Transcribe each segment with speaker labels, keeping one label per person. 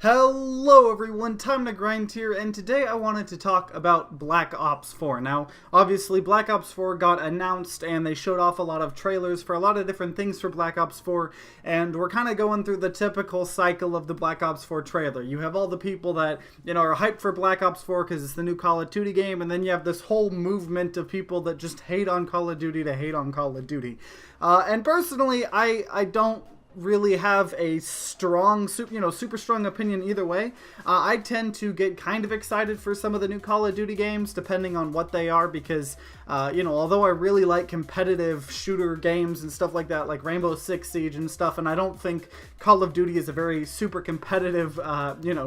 Speaker 1: Hello everyone, TimeToGrind here, and today I wanted to talk about Black Ops 4. Now, obviously Black Ops 4 got announced and they showed off a lot of trailers for a lot of different things for Black Ops 4, and we're kind of going through the typical cycle of the Black Ops 4 trailer. You have all the people that, are hyped for Black Ops 4 because it's the new Call of Duty game, and then you have this whole movement of people that just hate on Call of Duty to hate on Call of Duty. And personally, I don't really have a strong, super strong opinion either way. I tend to get kind of excited for some of the new Call of Duty games, depending on what they are, because, although I really like competitive shooter games and stuff like that, like Rainbow Six Siege and stuff, and I don't think Call of Duty is a very super competitive,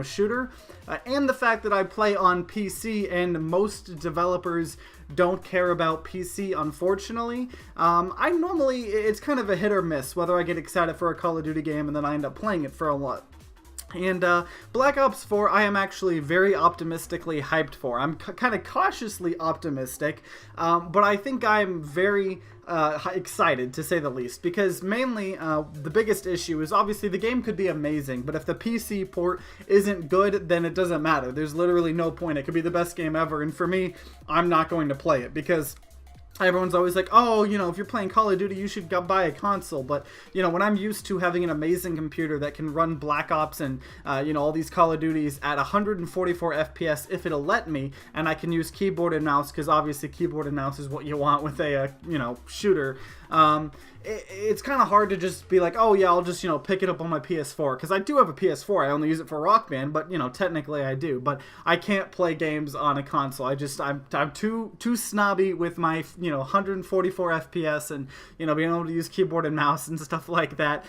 Speaker 1: shooter, and the fact that I play on PC and most developers don't care about PC, unfortunately. It's kind of a hit or miss whether I get excited for a Call of Duty game and then I end up playing it for a lot. And Black Ops 4, I am actually very optimistically hyped for. I'm kind of cautiously optimistic, but I think I'm very excited, to say the least, because mainly the biggest issue is obviously the game could be amazing, but if the PC port isn't good, then it doesn't matter. There's literally no point. It could be the best game ever, and for me, I'm not going to play it, because everyone's always like, oh, if you're playing Call of Duty, you should go buy a console. But, when I'm used to having an amazing computer that can run Black Ops and, all these Call of Duties at 144 FPS if it'll let me, and I can use keyboard and mouse, because obviously keyboard and mouse is what you want with a, shooter. It's kind of hard to just be like, oh yeah, I'll just, pick it up on my PS4, because I do have a PS4. I only use it for Rock Band, but, technically I do. But I can't play games on a console. I'm too snobby with my, 144 FPS and, being able to use keyboard and mouse and stuff like that.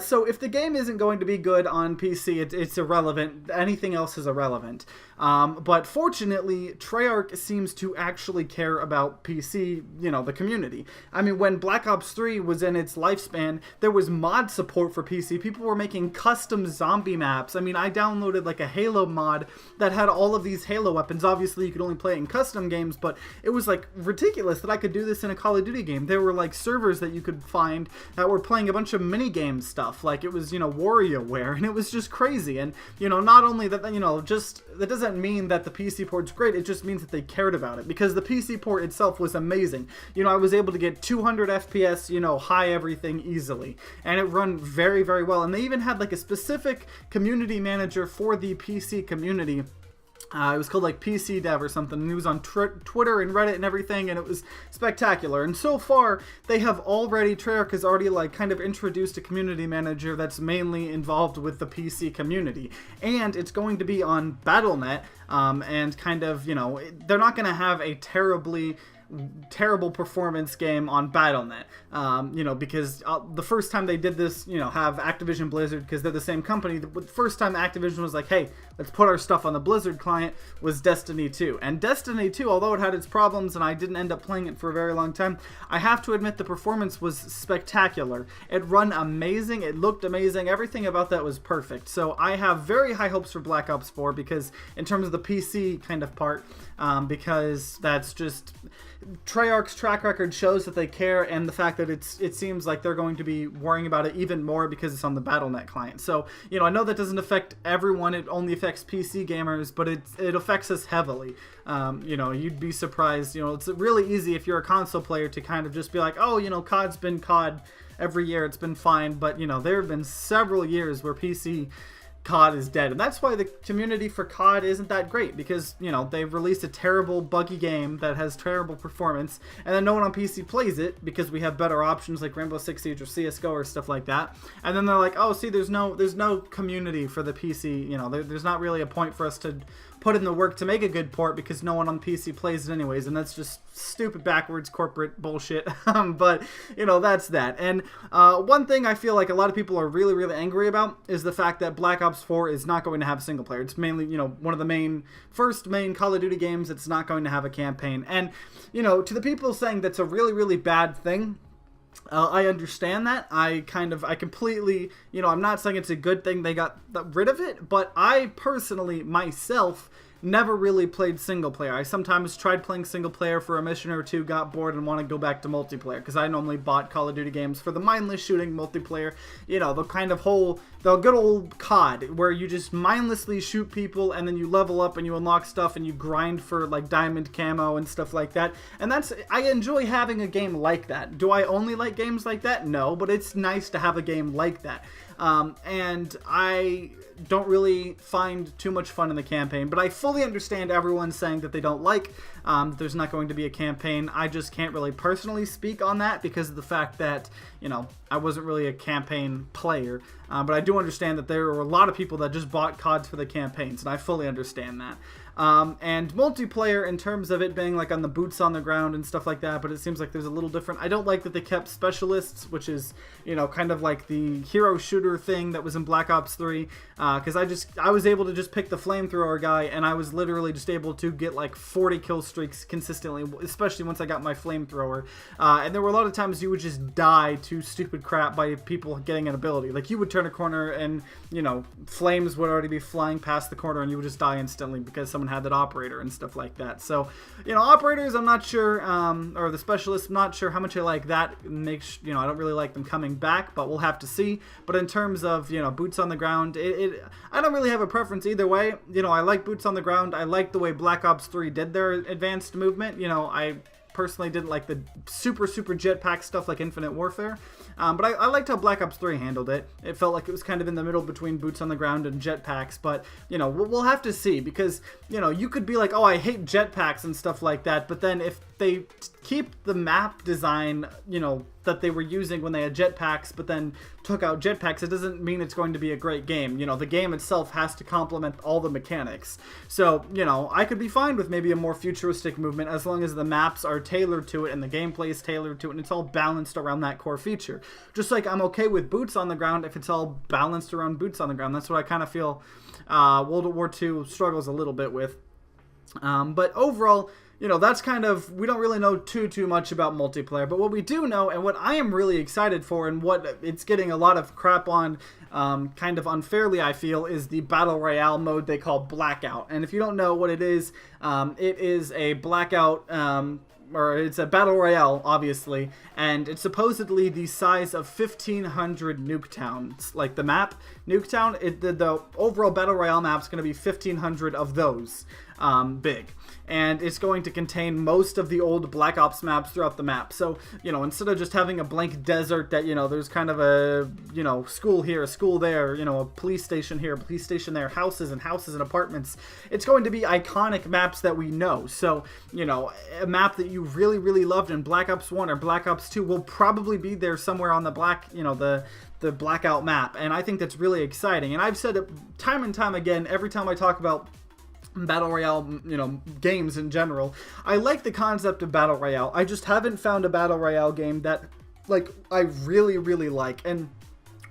Speaker 1: So if the game isn't going to be good on PC, it's irrelevant. Anything else is irrelevant. But fortunately, Treyarch seems to actually care about PC, the community. I mean, when Black Ops 3 was in its lifespan, there was mod support for PC. People were making custom zombie maps. I mean, I downloaded like a Halo mod that had all of these Halo weapons. Obviously, you could only play it in custom games, but it was like ridiculous that I could do this in a Call of Duty game. There were like servers that you could find that were playing a bunch of mini game stuff, like it was, WarioWare, and it was just crazy. And, not only that, that doesn't mean that the PC port's great, it just means that they cared about it, because the PC port itself was amazing. I was able to get 200 FPS, high everything easily, and it run very, very well. And they even had like a specific community manager for the PC community. It was called like PC Dev or something, and it was on Twitter and Reddit and everything, and it was spectacular. And so far, Treyarch has already like kind of introduced a community manager that's mainly involved with the PC community, and it's going to be on Battle.net, and kind of, they're not going to have a terrible performance game on Battle.net, because the first time they did this, have Activision Blizzard, because they're the same company. The first time Activision was like, hey, let's put our stuff on the Blizzard client, was Destiny 2. And Destiny 2, although it had its problems and I didn't end up playing it for a very long time, I have to admit the performance was spectacular. It run amazing, it looked amazing, everything about that was perfect. So I have very high hopes for Black Ops 4, because in terms of the PC kind of part, because that's just... Treyarch's track record shows that they care, and the fact that it seems like they're going to be worrying about it even more because it's on the Battle.net client. So, I know that doesn't affect everyone, it only affects PC gamers, but it affects us heavily. You'd be surprised, it's really easy if you're a console player to kind of just be like, oh, COD's been COD every year, it's been fine, but, there have been several years where PC COD is dead, and that's why the community for COD isn't that great, because they've released a terrible buggy game that has terrible performance, and then no one on PC plays it because we have better options like Rainbow Six Siege or CS:GO or stuff like that, and then they're like, oh, see, there's no community for the PC, there's not really a point for us to put in the work to make a good port because no one on PC plays it anyways, and that's just stupid backwards corporate bullshit. But that's that. And one thing I feel like a lot of people are really, really angry about is the fact that Black Ops 4 is not going to have a single player. It's mainly, one of the first main Call of Duty games that's not going to have a campaign. And to the people saying that's a really, really bad thing, I understand that. I completely, I'm not saying it's a good thing they got rid of it, but I personally, myself, never really played single player. I sometimes tried playing single player for a mission or two, got bored, and want to go back to multiplayer, because I normally bought Call of Duty games for the mindless shooting multiplayer, you know, the kind of the good old COD, where you just mindlessly shoot people, and then you level up and you unlock stuff, and you grind for like diamond camo and stuff like that. And I enjoy having a game like that. Do I only like games like that? No, but it's nice to have a game like that. And I don't really find too much fun in the campaign, but I fully understand everyone saying that they don't like that there's not going to be a campaign. I just can't really personally speak on that because of the fact that, you know, I wasn't really a campaign player, but I do understand that there were a lot of people that just bought CODs for the campaigns, and I fully understand that. And multiplayer, in terms of it being like on the boots on the ground and stuff like that, but it seems like there's a little different. I don't like that they kept specialists, which is, you know, kind of like the hero shooter thing that was in Black Ops 3, because I was able to just pick the flamethrower guy, and I was literally just able to get like 40 kill streaks consistently, especially once I got my flamethrower. And there were a lot of times you would just die to stupid crap by people getting an ability. Like, you would turn a corner and, you know, flames would already be flying past the corner, and you would just die instantly because someone had that operator and stuff like that. So, you know, operators, I'm not sure, or the specialists, I'm not sure how much I like that. You know, I don't really like them coming back, but we'll have to see. But in terms of, you know, boots on the ground, I don't really have a preference either way. You know, I like boots on the ground. I like the way Black Ops 3 did their advanced movement. You know, I personally didn't like the super jetpack stuff like Infinite Warfare. But I liked how Black Ops 3 handled it. It felt like it was kind of in the middle between boots on the ground and jetpacks. But, you know, we'll have to see, because, you know, you could be like, oh, I hate jetpacks and stuff like that. But then if they keep the map design, you know, that they were using when they had jetpacks, but then took out jetpacks, it doesn't mean it's going to be a great game. You know, the game itself has to complement all the mechanics. So, you know, I could be fine with maybe a more futuristic movement as long as the maps are tailored to it and the gameplay is tailored to it and it's all balanced around that core feature. Just like I'm okay with boots on the ground if it's all balanced around boots on the ground. That's what I kind of feel World War II struggles a little bit with. But overall, you know, that's kind of, we don't really know too much about multiplayer, but what we do know, and what I am really excited for, and what it's getting a lot of crap on, kind of unfairly, I feel, is the Battle Royale mode they call Blackout. And if you don't know what it is a Blackout, or it's a Battle Royale, obviously, and it's supposedly the size of 1,500 Nuketowns. Like the map, Nuketown, the overall Battle Royale map's going to be 1,500 of those big. And it's going to contain most of the old Black Ops maps throughout the map. So, you know, instead of just having a blank desert that, you know, there's kind of a, you know, school here, a school there, you know, a police station here, a police station there, houses and apartments, it's going to be iconic maps that we know. So, you know, a map that you really loved in Black Ops 1 or Black Ops 2 will probably be there somewhere on the the Blackout map. And I think that's really exciting. And I've said it time and time again, every time I talk about Battle Royale, you know, games in general, I like the concept of Battle Royale. I just haven't found a Battle Royale game that, like, I really like. And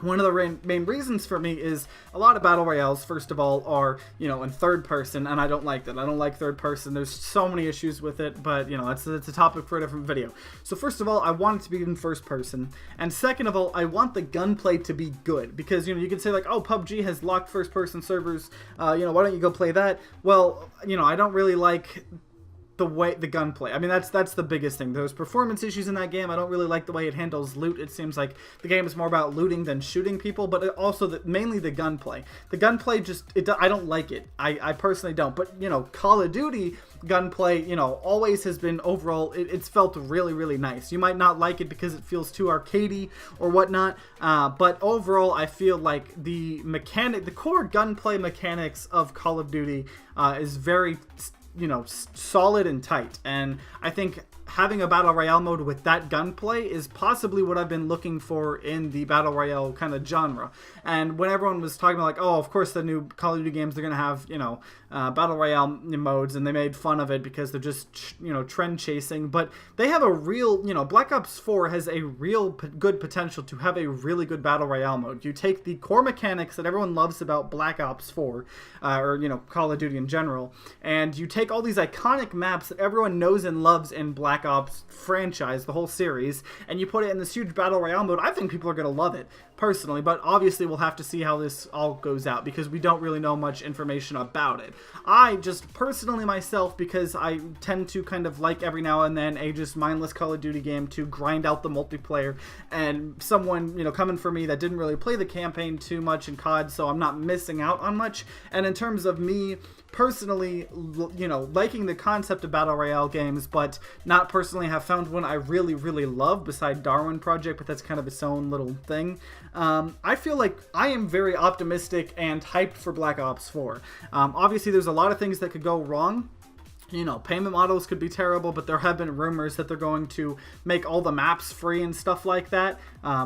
Speaker 1: one of the main reasons for me is a lot of Battle Royales, first of all, are, you know, in third person, and I don't like that. I don't like third person. There's so many issues with it, but, you know, it's a topic for a different video. So first of all, I want it to be in first person, and second of all, I want the gunplay to be good, because, you know, you can say, like, oh, PUBG has locked first person servers, you know, why don't you go play that? Well, you know, I don't really like the gunplay. I mean, that's the biggest thing. There's performance issues in that game. I don't really like the way it handles loot. It seems like the game is more about looting than shooting people, but also mainly the gunplay. The gunplay I don't like it. I personally don't. But, you know, Call of Duty gunplay, you know, always has been overall, it's felt really nice. You might not like it because it feels too arcadey or whatnot, but overall I feel like the core gunplay mechanics of Call of Duty is very, you know, solid and tight, and I think having a Battle Royale mode with that gunplay is possibly what I've been looking for in the Battle Royale kind of genre. And when everyone was talking about, like, oh, of course the new Call of Duty games, they're going to have, you know, Battle Royale modes, and they made fun of it because they're just, you know, trend chasing, but they have a real, you know, Black Ops 4 has a real good potential to have a really good Battle Royale mode. You take the core mechanics that everyone loves about Black Ops 4, or, you know, Call of Duty in general, and you take all these iconic maps that everyone knows and loves in Black Black Ops franchise, the whole series, and you put it in this huge Battle Royale mode, I think people are going to love it, personally. But obviously we'll have to see how this all goes out, because we don't really know much information about it. I just personally myself, because I tend to kind of like every now and then a just mindless Call of Duty game to grind out the multiplayer, and someone, you know, coming for me that didn't really play the campaign too much in COD, so I'm not missing out on much. And in terms of me personally, you know, liking the concept of Battle Royale games, but not personally have found one I really, really love beside Darwin Project, but that's kind of its own little thing. I feel like I am very optimistic and hyped for Black Ops 4. Obviously, there's a lot of things that could go wrong. You know, payment models could be terrible, but there have been rumors that they're going to make all the maps free and stuff like that,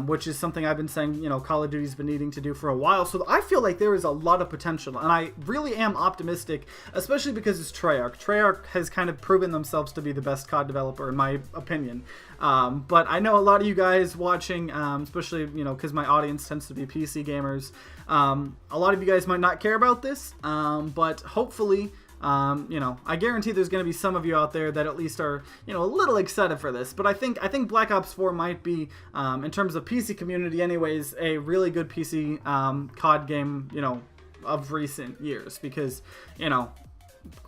Speaker 1: which is something I've been saying, you know, Call of Duty's been needing to do for a while. So I feel like there is a lot of potential, and I really am optimistic, especially because it's Treyarch. Treyarch has kind of proven themselves to be the best COD developer, in my opinion. But I know a lot of you guys watching, especially, you know, because my audience tends to be PC gamers, a lot of you guys might not care about this, but hopefully, you know, I guarantee there's going to be some of you out there that at least are, you know, a little excited for this. But I think Black Ops 4 might be, in terms of PC community anyways, a really good PC COD game, you know, of recent years. Because, you know,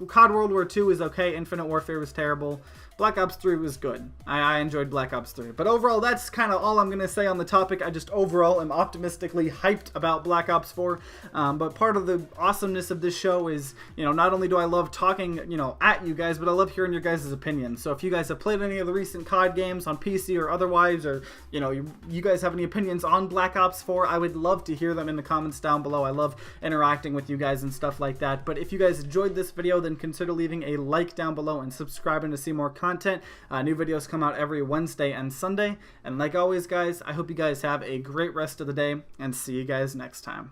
Speaker 1: COD World War II is okay, Infinite Warfare was terrible, Black Ops 3 was good. I enjoyed Black Ops 3. But overall, that's kind of all I'm going to say on the topic. I just overall am optimistically hyped about Black Ops 4. But part of the awesomeness of this show is, you know, not only do I love talking, you know, at you guys, but I love hearing your guys' opinions. So if you guys have played any of the recent COD games on PC or otherwise, or, you know, you guys have any opinions on Black Ops 4, I would love to hear them in the comments down below. I love interacting with you guys and stuff like that. But if you guys enjoyed this video, then consider leaving a like down below and subscribing to see more content. New videos come out every Wednesday and Sunday. And like always, guys, I hope you guys have a great rest of the day, and see you guys next time.